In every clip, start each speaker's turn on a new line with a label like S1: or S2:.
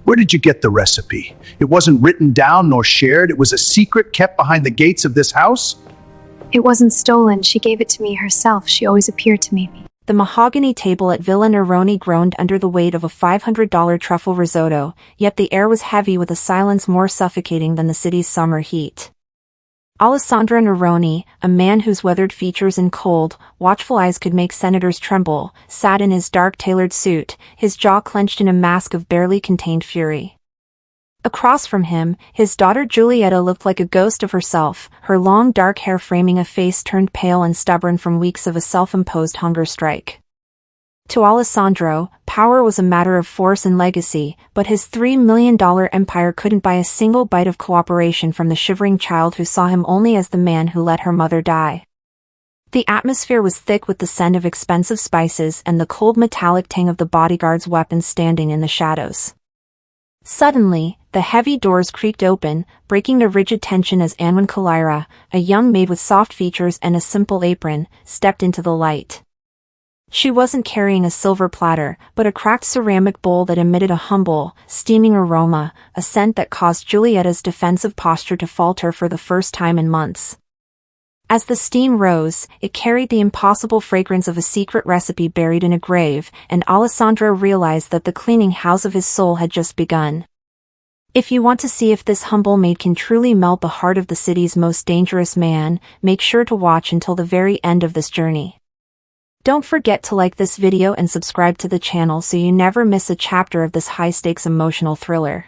S1: Where did you get the recipe? It wasn't written down nor shared. It was a secret kept behind the gates of this house?
S2: It wasn't stolen. She gave it to me herself. She always appeared to me.
S3: The mahogany table at Villa Neroni groaned under the weight of a $500 truffle risotto, yet the air was heavy with a silence more suffocating than the city's summer heat. Alessandro Neroni, a man whose weathered features and cold, watchful eyes could make senators tremble, sat in his dark tailored suit, his jaw clenched in a mask of barely contained fury. Across from him, his daughter Giulietta looked like a ghost of herself, her long dark hair framing a face turned pale and stubborn from weeks of a self-imposed hunger strike. To Alessandro, power was a matter of force and legacy, but his $3 million empire couldn't buy a single bite of cooperation from the shivering child who saw him only as the man who let her mother die. The atmosphere was thick with the scent of expensive spices and the cold metallic tang of the bodyguard's weapons standing in the shadows. Suddenly, the heavy doors creaked open, breaking the rigid tension as Anwen Kalira, a young maid with soft features and a simple apron, stepped into the light. She wasn't carrying a silver platter, but a cracked ceramic bowl that emitted a humble, steaming aroma, a scent that caused Giulietta's defensive posture to falter for the first time in months. As the steam rose, it carried the impossible fragrance of a secret recipe buried in a grave, and Alessandro realized that the cleaning house of his soul had just begun. If you want to see if this humble maid can truly melt the heart of the city's most dangerous man, make sure to watch until the very end of this journey. Don't forget to like this video and subscribe to the channel so you never miss a chapter of this high-stakes emotional thriller.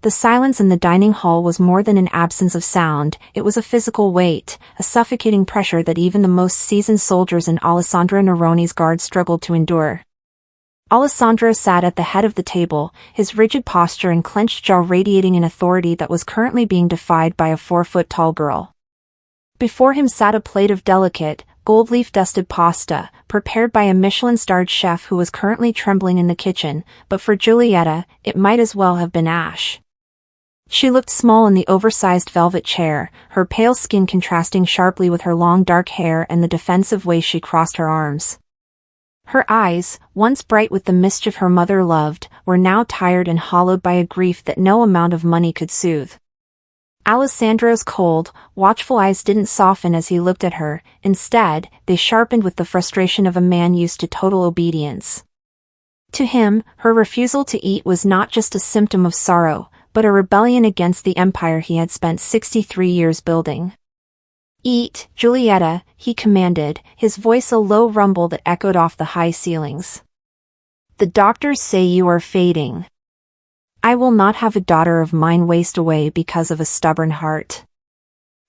S3: The silence in the dining hall was more than an absence of sound, it was a physical weight, a suffocating pressure that even the most seasoned soldiers in Alessandro Neroni's guard struggled to endure. Alessandro sat at the head of the table, his rigid posture and clenched jaw radiating an authority that was currently being defied by a 4-foot-tall girl. Before him sat a plate of delicate, gold leaf-dusted pasta, prepared by a Michelin-starred chef who was currently trembling in the kitchen, but for Giulietta, it might as well have been ash. She looked small in the oversized velvet chair, her pale skin contrasting sharply with her long dark hair and the defensive way she crossed her arms. Her eyes, once bright with the mischief her mother loved, were now tired and hollowed by a grief that no amount of money could soothe. Alessandro's cold, watchful eyes didn't soften as he looked at her, instead, they sharpened with the frustration of a man used to total obedience. To him, her refusal to eat was not just a symptom of sorrow, but a rebellion against the empire he had spent 63 years building. "Eat, Giulietta," he commanded, his voice a low rumble that echoed off the high ceilings. "The doctors say you are fading. I will not have a daughter of mine waste away because of a stubborn heart."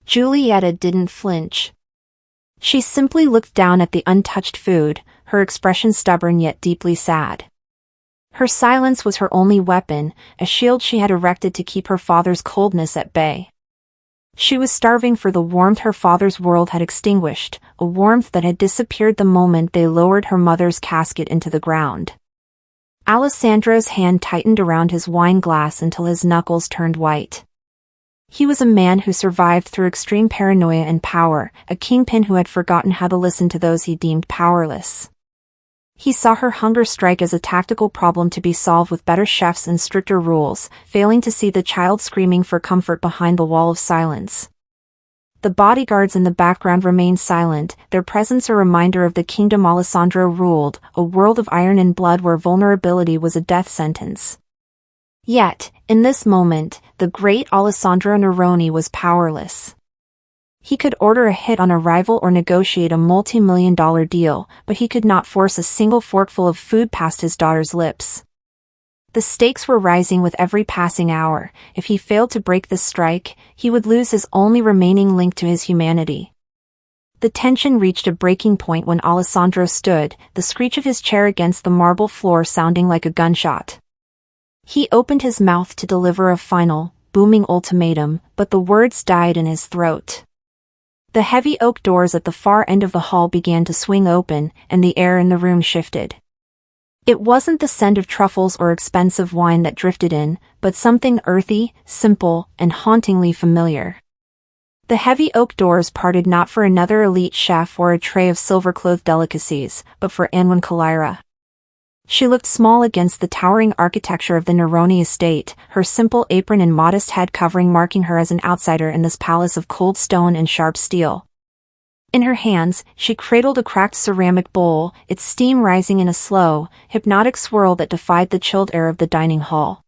S3: Giulietta didn't flinch. She simply looked down at the untouched food, her expression stubborn yet deeply sad. Her silence was her only weapon, a shield she had erected to keep her father's coldness at bay. She was starving for the warmth her father's world had extinguished, a warmth that had disappeared the moment they lowered her mother's casket into the ground. Alessandro's hand tightened around his wine glass until his knuckles turned white. He was a man who survived through extreme paranoia and power, a kingpin who had forgotten how to listen to those he deemed powerless. He saw her hunger strike as a tactical problem to be solved with better chefs and stricter rules, failing to see the child screaming for comfort behind the wall of silence. The bodyguards in the background remained silent, their presence a reminder of the kingdom Alessandro ruled, a world of iron and blood where vulnerability was a death sentence. Yet, in this moment, the great Alessandro Neroni was powerless. He could order a hit on a rival or negotiate a multi-million-dollar deal, but he could not force a single forkful of food past his daughter's lips. The stakes were rising with every passing hour. If he failed to break this strike, he would lose his only remaining link to his humanity. The tension reached a breaking point when Alessandro stood, the screech of his chair against the marble floor sounding like a gunshot. He opened his mouth to deliver a final, booming ultimatum, but the words died in his throat. The heavy oak doors at the far end of the hall began to swing open, and the air in the room shifted. It wasn't the scent of truffles or expensive wine that drifted in, but something earthy, simple, and hauntingly familiar. The heavy oak doors parted not for another elite chef or a tray of silver-clothed delicacies, but for Anwen Kalira. She looked small against the towering architecture of the Neroni estate, her simple apron and modest head covering marking her as an outsider in this palace of cold stone and sharp steel. In her hands, she cradled a cracked ceramic bowl, its steam rising in a slow, hypnotic swirl that defied the chilled air of the dining hall.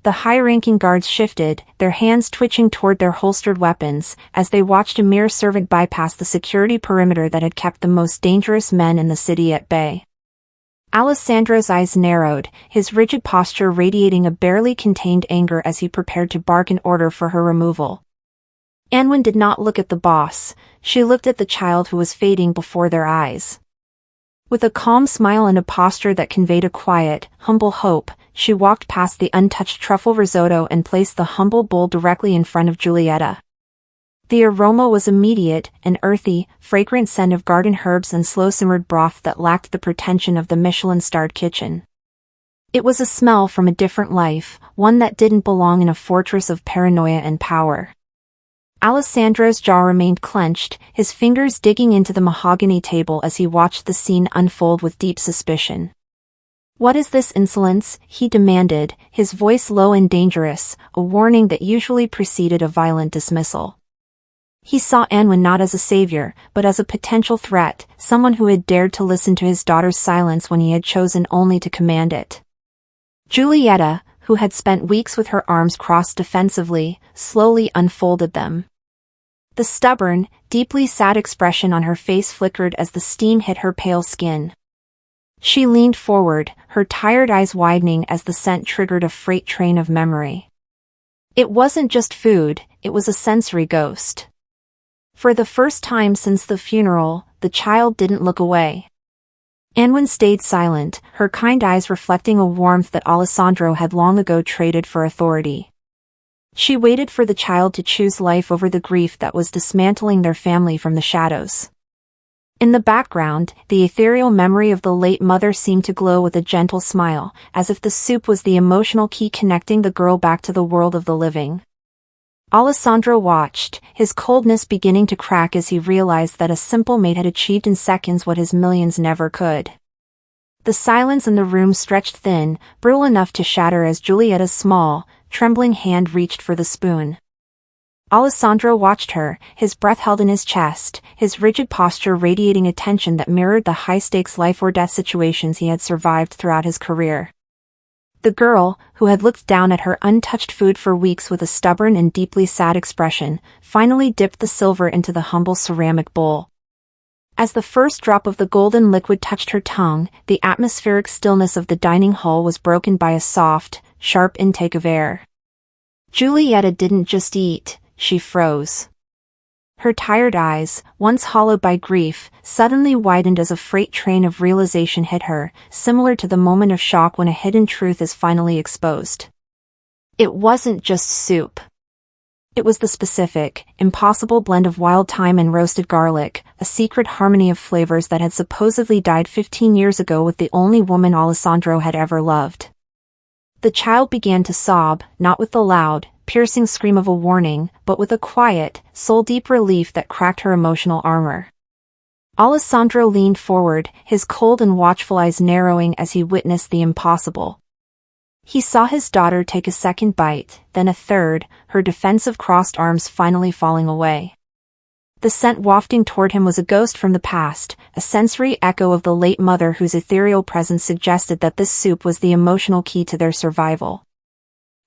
S3: The high-ranking guards shifted, their hands twitching toward their holstered weapons, as they watched a mere servant bypass the security perimeter that had kept the most dangerous men in the city at bay. Alessandro's eyes narrowed, his rigid posture radiating a barely contained anger as he prepared to bark an order for her removal. Anwen did not look at the boss, she looked at the child who was fading before their eyes. With a calm smile and a posture that conveyed a quiet, humble hope, she walked past the untouched truffle risotto and placed the humble bowl directly in front of Giulietta. The aroma was immediate, an earthy, fragrant scent of garden herbs and slow-simmered broth that lacked the pretension of the Michelin-starred kitchen. It was a smell from a different life, one that didn't belong in a fortress of paranoia and power. Alessandro's jaw remained clenched, his fingers digging into the mahogany table as he watched the scene unfold with deep suspicion. "What is this insolence?" he demanded, his voice low and dangerous, a warning that usually preceded a violent dismissal. He saw Anwen not as a savior, but as a potential threat, someone who had dared to listen to his daughter's silence when he had chosen only to command it. Giulietta, who had spent weeks with her arms crossed defensively, slowly unfolded them. The stubborn, deeply sad expression on her face flickered as the steam hit her pale skin. She leaned forward, her tired eyes widening as the scent triggered a freight train of memory. It wasn't just food, it was a sensory ghost. For the first time since the funeral, the child didn't look away. Anwen stayed silent, her kind eyes reflecting a warmth that Alessandro had long ago traded for authority. She waited for the child to choose life over the grief that was dismantling their family from the shadows. In the background, the ethereal memory of the late mother seemed to glow with a gentle smile, as if the soup was the emotional key connecting the girl back to the world of the living. Alessandro watched, his coldness beginning to crack as he realized that a simple maid had achieved in seconds what his millions never could. The silence in the room stretched thin, brittle enough to shatter as Giulietta's small, trembling hand reached for the spoon. Alessandro watched her, his breath held in his chest, his rigid posture radiating a tension that mirrored the high-stakes life-or-death situations he had survived throughout his career. The girl, who had looked down at her untouched food for weeks with a stubborn and deeply sad expression, finally dipped the silver into the humble ceramic bowl. As the first drop of the golden liquid touched her tongue, the atmospheric stillness of the dining hall was broken by a soft, sharp intake of air. Giulietta didn't just eat, she froze. Her tired eyes, once hollowed by grief, suddenly widened as a freight train of realization hit her, similar to the moment of shock when a hidden truth is finally exposed. It wasn't just soup. It was the specific, impossible blend of wild thyme and roasted garlic, a secret harmony of flavors that had supposedly died 15 years ago with the only woman Alessandro had ever loved. The child began to sob, not with the loud, piercing scream of a warning, but with a quiet, soul-deep relief that cracked her emotional armor. Alessandro leaned forward, his cold and watchful eyes narrowing as he witnessed the impossible. He saw his daughter take a second bite, then a third, her defensive crossed arms finally falling away. The scent wafting toward him was a ghost from the past, a sensory echo of the late mother whose ethereal presence suggested that this soup was the emotional key to their survival.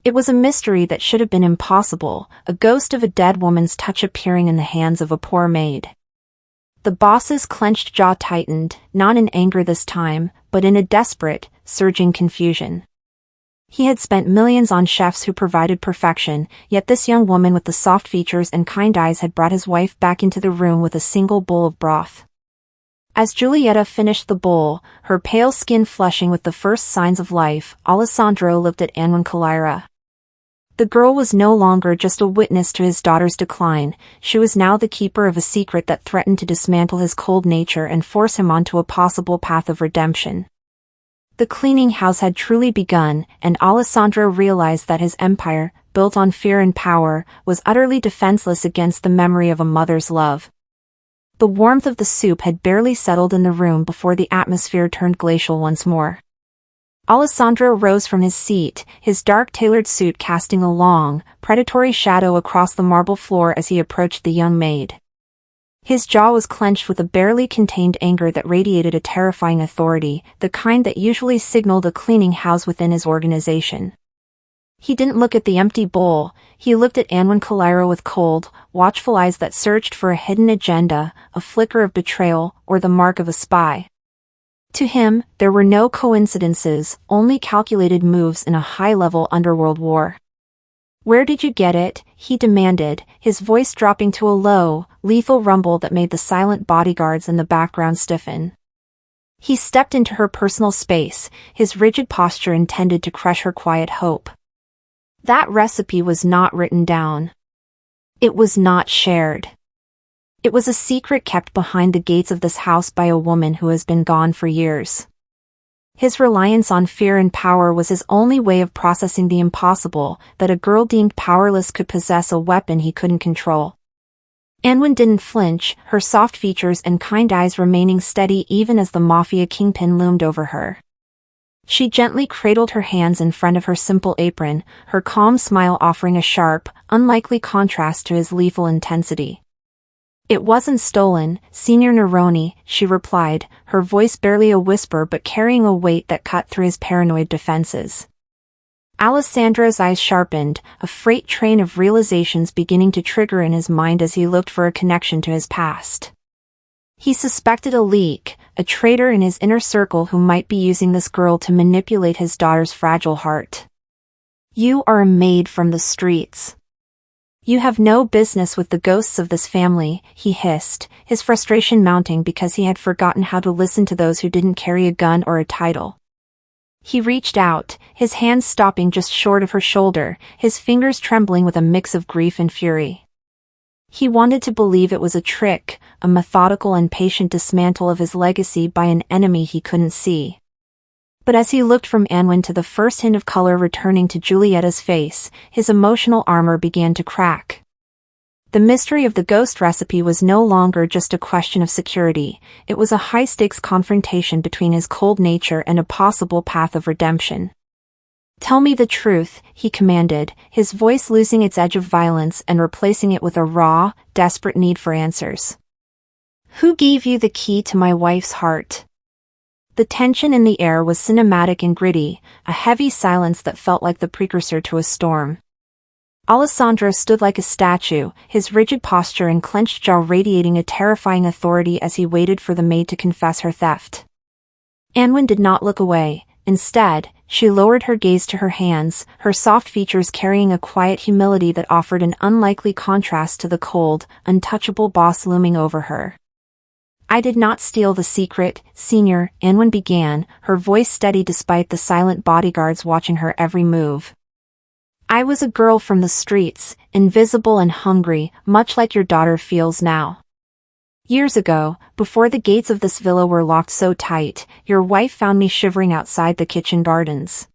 S3: It was a mystery that should have been impossible, a ghost of a dead woman's touch appearing in the hands of a poor maid. The boss's clenched jaw tightened, not in anger this time, but in a desperate, surging confusion. He had spent millions on chefs who provided perfection, yet this young woman with the soft features and kind eyes had brought his wife back into the room with a single bowl of broth. As Giulietta finished the bowl, her pale skin flushing with the first signs of life, Alessandro looked at Anwen Kalira. The girl was no longer just a witness to his daughter's decline, she was now the keeper of a secret that threatened to dismantle his cold nature and force him onto a possible path of redemption. The cleaning house had truly begun, and Alessandro realized that his empire, built on fear and power, was utterly defenseless against the memory of a mother's love. The warmth of the soup had barely settled in the room before the atmosphere turned glacial once more. Alessandro rose from his seat, his dark tailored suit casting a long, predatory shadow across the marble floor as he approached the young maid. His jaw was clenched with a barely contained anger that radiated a terrifying authority, the kind that usually signaled a cleaning house within his organization. He didn't look at the empty bowl, he looked at Anwen Calero with cold, watchful eyes that searched for a hidden agenda, a flicker of betrayal, or the mark of a spy. To him, there were no coincidences, only calculated moves in a high-level underworld war. "Where did you get it?" he demanded, his voice dropping to a low, lethal rumble that made the silent bodyguards in the background stiffen. He stepped into her personal space, his rigid posture intended to crush her quiet hope. That recipe was not written down. It was not shared. It was a secret kept behind the gates of this house by a woman who has been gone for years. His reliance on fear and power was his only way of processing the impossible, that a girl deemed powerless could possess a weapon he couldn't control. Anwen didn't flinch, her soft features and kind eyes remaining steady even as the Mafia kingpin loomed over her. She gently cradled her hands in front of her simple apron, her calm smile offering a sharp, unlikely contrast to his lethal intensity. "It wasn't stolen, Senior Neroni," she replied, her voice barely a whisper but carrying a weight that cut through his paranoid defenses. Alessandro's eyes sharpened, a freight train of realizations beginning to trigger in his mind as he looked for a connection to his past. He suspected a leak, a traitor in his inner circle who might be using this girl to manipulate his daughter's fragile heart. "You are a maid from the streets. You have no business with the ghosts of this family," he hissed, his frustration mounting because he had forgotten how to listen to those who didn't carry a gun or a title. He reached out, his hands stopping just short of her shoulder, his fingers trembling with a mix of grief and fury. He wanted to believe it was a trick, a methodical and patient dismantle of his legacy by an enemy he couldn't see. But as he looked from Anwen to the first hint of color returning to Giulietta's face, his emotional armor began to crack. The mystery of the ghost recipe was no longer just a question of security, it was a high-stakes confrontation between his cold nature and a possible path of redemption. "Tell me the truth," he commanded, his voice losing its edge of violence and replacing it with a raw, desperate need for answers. "Who gave you the key to my wife's heart?" The tension in the air was cinematic and gritty, a heavy silence that felt like the precursor to a storm. Alessandro stood like a statue, his rigid posture and clenched jaw radiating a terrifying authority as he waited for the maid to confess her theft. Anwen did not look away. Instead, she lowered her gaze to her hands, her soft features carrying a quiet humility that offered an unlikely contrast to the cold, untouchable boss looming over her. "I did not steal the secret, Senior," Anwen began, her voice steady despite the silent bodyguards watching her every move. "I was a girl from the streets, invisible and hungry, much like your daughter feels now. Years ago, before the gates of this villa were locked so tight, your wife found me shivering outside the kitchen gardens."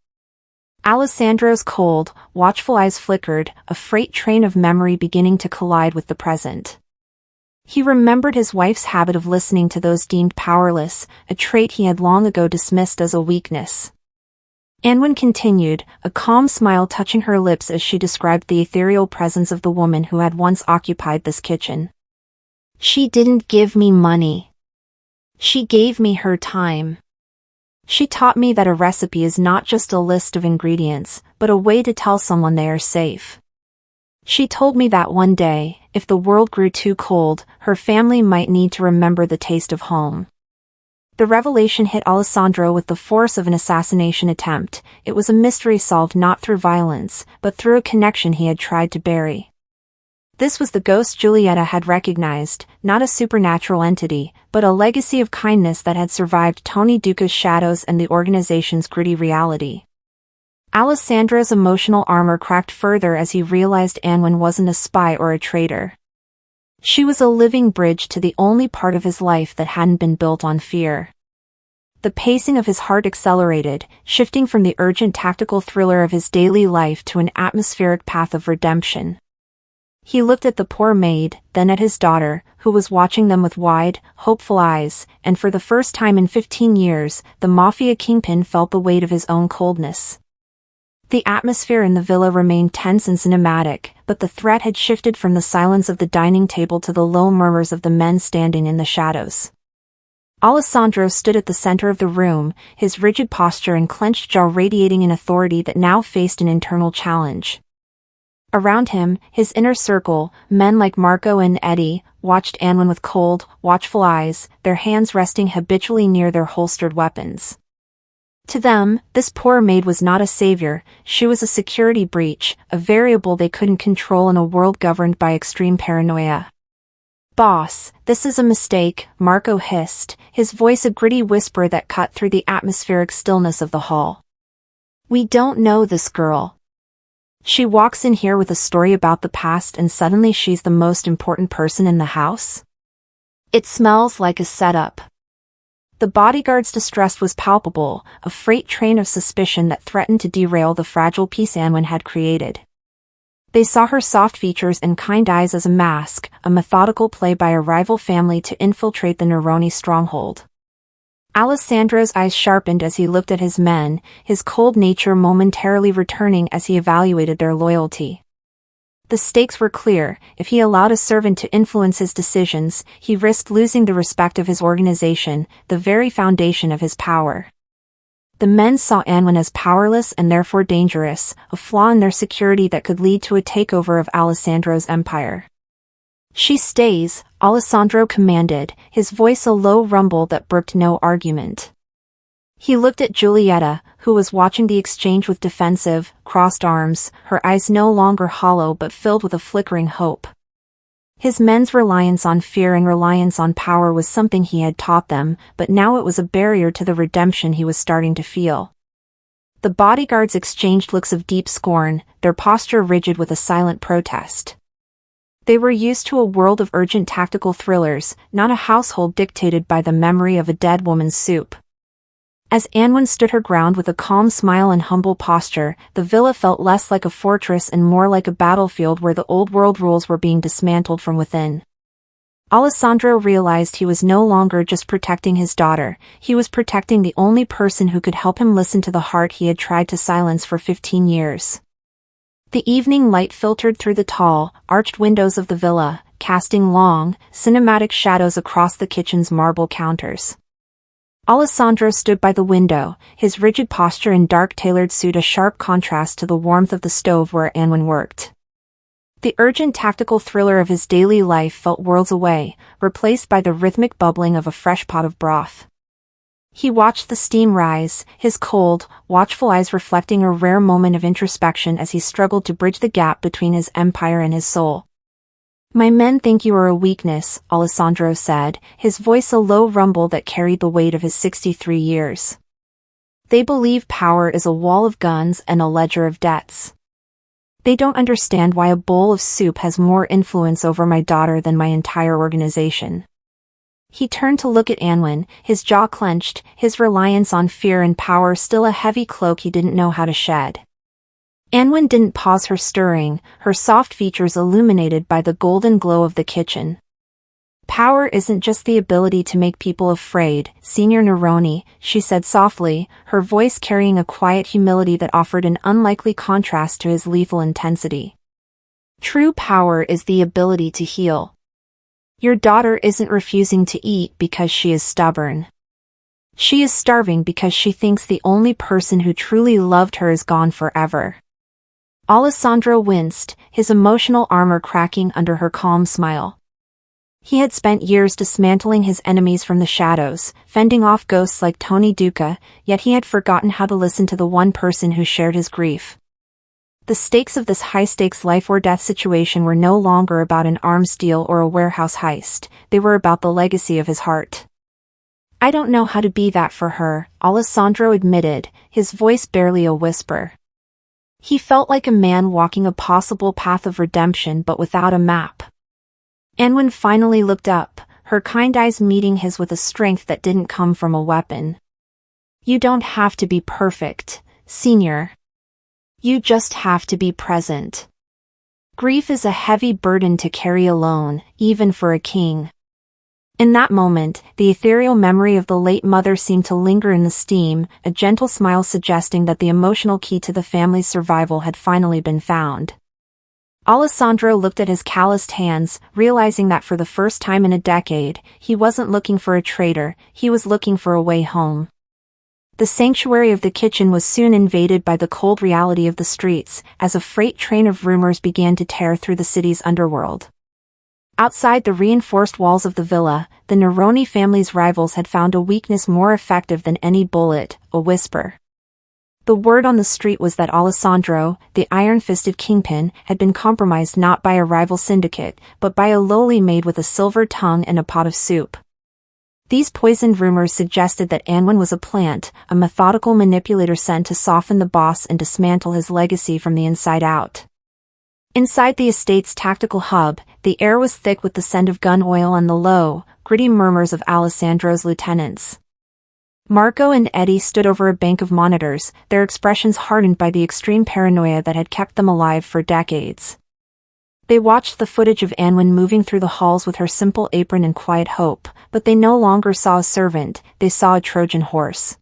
S3: Alessandro's cold, watchful eyes flickered, a freight train of memory beginning to collide with the present. He remembered his wife's habit of listening to those deemed powerless, a trait he had long ago dismissed as a weakness. Anwen continued, a calm smile touching her lips as she described the ethereal presence of the woman who had once occupied this kitchen. "She didn't give me money. She gave me her time. She taught me that a recipe is not just a list of ingredients, but a way to tell someone they are safe. She told me that one day, if the world grew too cold, her family might need to remember the taste of home." The revelation hit Alessandro with the force of an assassination attempt. It was a mystery solved not through violence, but through a connection he had tried to bury. This was the ghost Giulietta had recognized, not a supernatural entity, but a legacy of kindness that had survived Tony Duca's shadows and the organization's gritty reality. Alessandro's emotional armor cracked further as he realized Anwen wasn't a spy or a traitor. She was a living bridge to the only part of his life that hadn't been built on fear. The pacing of his heart accelerated, shifting from the urgent tactical thriller of his daily life to an atmospheric path of redemption. He looked at the poor maid, then at his daughter, who was watching them with wide, hopeful eyes, and for the first time in 15 years, the Mafia kingpin felt the weight of his own coldness. The atmosphere in the villa remained tense and cinematic, but the threat had shifted from the silence of the dining table to the low murmurs of the men standing in the shadows. Alessandro stood at the center of the room, his rigid posture and clenched jaw radiating an authority that now faced an internal challenge. Around him, his inner circle, men like Marco and Eddie, watched Anwen with cold, watchful eyes, their hands resting habitually near their holstered weapons. To them, this poor maid was not a savior, she was a security breach, a variable they couldn't control in a world governed by extreme paranoia. "Boss, this is a mistake," Marco hissed, his voice a gritty whisper that cut through the atmospheric stillness of the hall. "We don't know this girl. She walks in here with a story about the past and suddenly she's the most important person in the house? It smells like a setup." The bodyguard's distress was palpable, a freight train of suspicion that threatened to derail the fragile peace Anwen had created. They saw her soft features and kind eyes as a mask, a methodical play by a rival family to infiltrate the Neroni stronghold. Alessandro's eyes sharpened as he looked at his men, his cold nature momentarily returning as he evaluated their loyalty. The stakes were clear: if he allowed a servant to influence his decisions, he risked losing the respect of his organization, the very foundation of his power. The men saw Anwen as powerless and therefore dangerous, a flaw in their security that could lead to a takeover of Alessandro's empire. "She stays," Alessandro commanded, his voice a low rumble that brooked no argument. He looked at Giulietta, who was watching the exchange with defensive, crossed arms, her eyes no longer hollow but filled with a flickering hope. His men's reliance on fear and reliance on power was something he had taught them, but now it was a barrier to the redemption he was starting to feel. The bodyguards exchanged looks of deep scorn, their posture rigid with a silent protest. They were used to a world of urgent tactical thrillers, not a household dictated by the memory of a dead woman's soup. As Anwen stood her ground with a calm smile and humble posture, the villa felt less like a fortress and more like a battlefield where the old world rules were being dismantled from within. Alessandro realized he was no longer just protecting his daughter, he was protecting the only person who could help him listen to the heart he had tried to silence for 15 years. The evening light filtered through the tall, arched windows of the villa, casting long, cinematic shadows across the kitchen's marble counters. Alessandro stood by the window, his rigid posture and dark tailored suit a sharp contrast to the warmth of the stove where Anwen worked. The urgent tactical thriller of his daily life felt worlds away, replaced by the rhythmic bubbling of a fresh pot of broth. He watched the steam rise, his cold, watchful eyes reflecting a rare moment of introspection as he struggled to bridge the gap between his empire and his soul. "My men think you are a weakness," Alessandro said, his voice a low rumble that carried the weight of his 63 years. "They believe power is a wall of guns and a ledger of debts. They don't understand why a bowl of soup has more influence over my daughter than my entire organization." He turned to look at Anwen, his jaw clenched, his reliance on fear and power still a heavy cloak he didn't know how to shed. Anwen didn't pause her stirring, her soft features illuminated by the golden glow of the kitchen. "Power isn't just the ability to make people afraid, Signor Neroni," she said softly, her voice carrying a quiet humility that offered an unlikely contrast to his lethal intensity. "True power is the ability to heal. Your daughter isn't refusing to eat because she is stubborn. She is starving because she thinks the only person who truly loved her is gone forever." Alessandro winced, his emotional armor cracking under her calm smile. He had spent years dismantling his enemies from the shadows, fending off ghosts like Tony Duca, yet he had forgotten how to listen to the one person who shared his grief. The stakes of this high-stakes life-or-death situation were no longer about an arms deal or a warehouse heist, they were about the legacy of his heart. "I don't know how to be that for her," Alessandro admitted, his voice barely a whisper. He felt like a man walking a possible path of redemption but without a map. Anwen finally looked up, her kind eyes meeting his with a strength that didn't come from a weapon. "You don't have to be perfect, Senior. You just have to be present." Grief is a heavy burden to carry alone, even for a king. In that moment, the ethereal memory of the late mother seemed to linger in the steam, a gentle smile suggesting that the emotional key to the family's survival had finally been found. Alessandro looked at his calloused hands, realizing that for the first time in a decade, he wasn't looking for a traitor, he was looking for a way home. The sanctuary of the kitchen was soon invaded by the cold reality of the streets, as a freight train of rumors began to tear through the city's underworld. Outside the reinforced walls of the villa, the Neroni family's rivals had found a weakness more effective than any bullet, a whisper. The word on the street was that Alessandro, the iron-fisted kingpin, had been compromised not by a rival syndicate, but by a lowly maid with a silver tongue and a pot of soup. These poisoned rumors suggested that Anwen was a plant, a methodical manipulator sent to soften the boss and dismantle his legacy from the inside out. Inside the estate's tactical hub, the air was thick with the scent of gun oil and the low, gritty murmurs of Alessandro's lieutenants. Marco and Eddie stood over a bank of monitors, their expressions hardened by the extreme paranoia that had kept them alive for decades. They watched the footage of Anwen moving through the halls with her simple apron and quiet hope, but they no longer saw a servant, they saw a Trojan horse.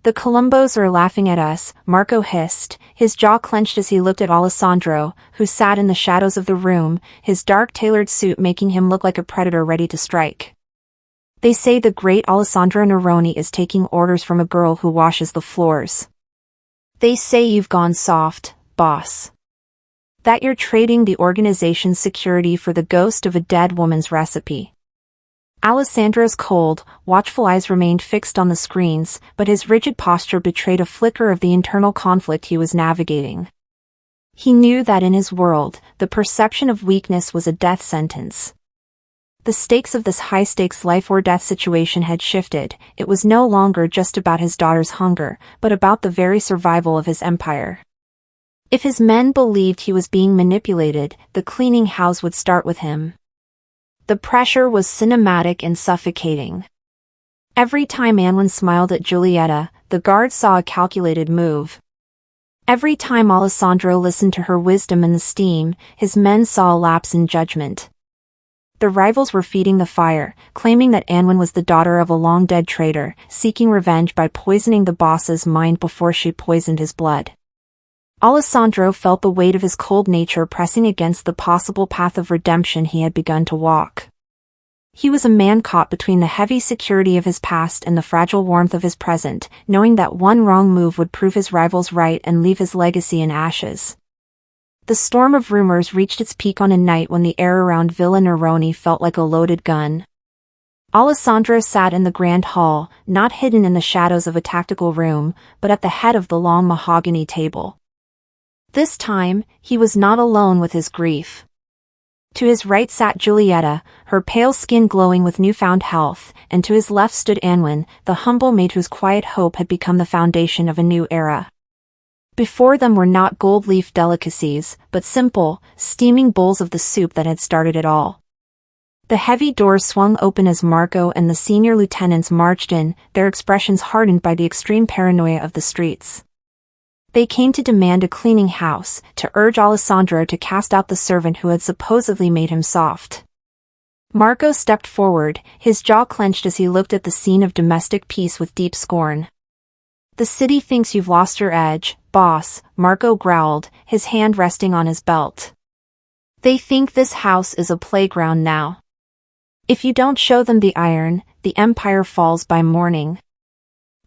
S3: "The Columbos are laughing at us," Marco hissed, his jaw clenched as he looked at Alessandro, who sat in the shadows of the room, his dark tailored suit making him look like a predator ready to strike. "They say the great Alessandro Neroni is taking orders from a girl who washes the floors. They say you've gone soft, boss. That you're trading the organization's security for the ghost of a dead woman's recipe." Alessandro's cold, watchful eyes remained fixed on the screens, but his rigid posture betrayed a flicker of the internal conflict he was navigating. He knew that in his world, the perception of weakness was a death sentence. The stakes of this high-stakes life-or-death situation had shifted. It was no longer just about his daughter's hunger, but about the very survival of his empire. If his men believed he was being manipulated, the cleaning house would start with him. The pressure was cinematic and suffocating. Every time Anwen smiled at Giulietta, the guard saw a calculated move. Every time Alessandro listened to her wisdom and the steam, his men saw a lapse in judgment. The rivals were feeding the fire, claiming that Anwen was the daughter of a long-dead traitor, seeking revenge by poisoning the boss's mind before she poisoned his blood. Alessandro felt the weight of his cold nature pressing against the possible path of redemption he had begun to walk. He was a man caught between the heavy security of his past and the fragile warmth of his present, knowing that one wrong move would prove his rivals right and leave his legacy in ashes. The storm of rumors reached its peak on a night when the air around Villa Neroni felt like a loaded gun. Alessandro sat in the grand hall, not hidden in the shadows of a tactical room, but at the head of the long mahogany table. This time, he was not alone with his grief. To his right sat Giulietta, her pale skin glowing with newfound health, and to his left stood Anwen, the humble maid whose quiet hope had become the foundation of a new era. Before them were not gold-leaf delicacies, but simple, steaming bowls of the soup that had started it all. The heavy doors swung open as Marco and the senior lieutenants marched in, their expressions hardened by the extreme paranoia of the streets. They came to demand a cleaning house, to urge Alessandro to cast out the servant who had supposedly made him soft. Marco stepped forward, his jaw clenched as he looked at the scene of domestic peace with deep scorn. "The city thinks you've lost your edge, boss," Marco growled, his hand resting on his belt. "They think this house is a playground now. If you don't show them the iron, the empire falls by morning."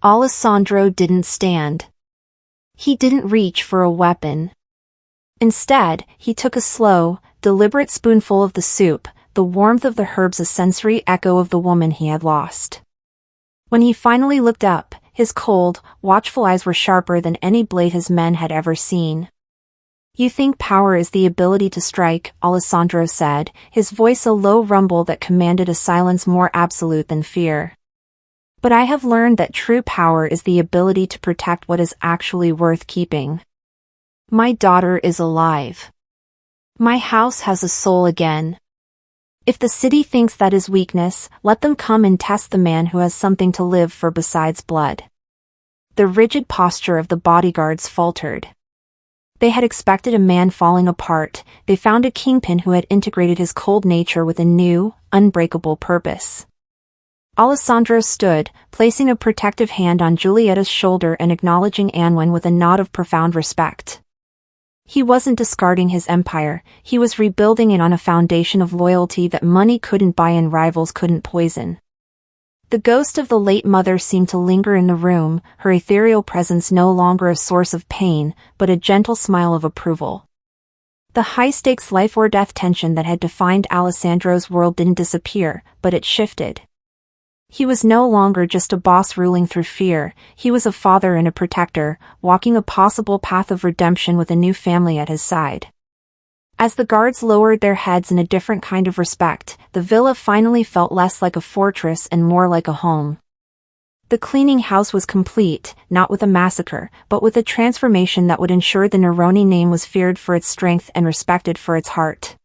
S3: Alessandro didn't stand. He didn't reach for a weapon. Instead, he took a slow, deliberate spoonful of the soup, the warmth of the herbs a sensory echo of the woman he had lost. When he finally looked up, his cold, watchful eyes were sharper than any blade his men had ever seen. "You think power is the ability to strike," Alessandro said, his voice a low rumble that commanded a silence more absolute than fear. "But I have learned that true power is the ability to protect what is actually worth keeping. My daughter is alive. My house has a soul again. If the city thinks that is weakness, let them come and test the man who has something to live for besides blood." The rigid posture of the bodyguards faltered. they had expected a man falling apart, they found a kingpin who had integrated his cold nature with a new, unbreakable purpose. Alessandro stood, placing a protective hand on Giulietta's shoulder and acknowledging Anwen with a nod of profound respect. He wasn't discarding his empire, he was rebuilding it on a foundation of loyalty that money couldn't buy and rivals couldn't poison. The ghost of the late mother seemed to linger in the room, her ethereal presence no longer a source of pain, but a gentle smile of approval. The high-stakes life-or-death tension that had defined Alessandro's world didn't disappear, but it shifted. He was no longer just a boss ruling through fear, he was a father and a protector, walking a possible path of redemption with a new family at his side. As the guards lowered their heads in a different kind of respect, the villa finally felt less like a fortress and more like a home. The cleaning house was complete, not with a massacre, but with a transformation that would ensure the Neroni name was feared for its strength and respected for its heart.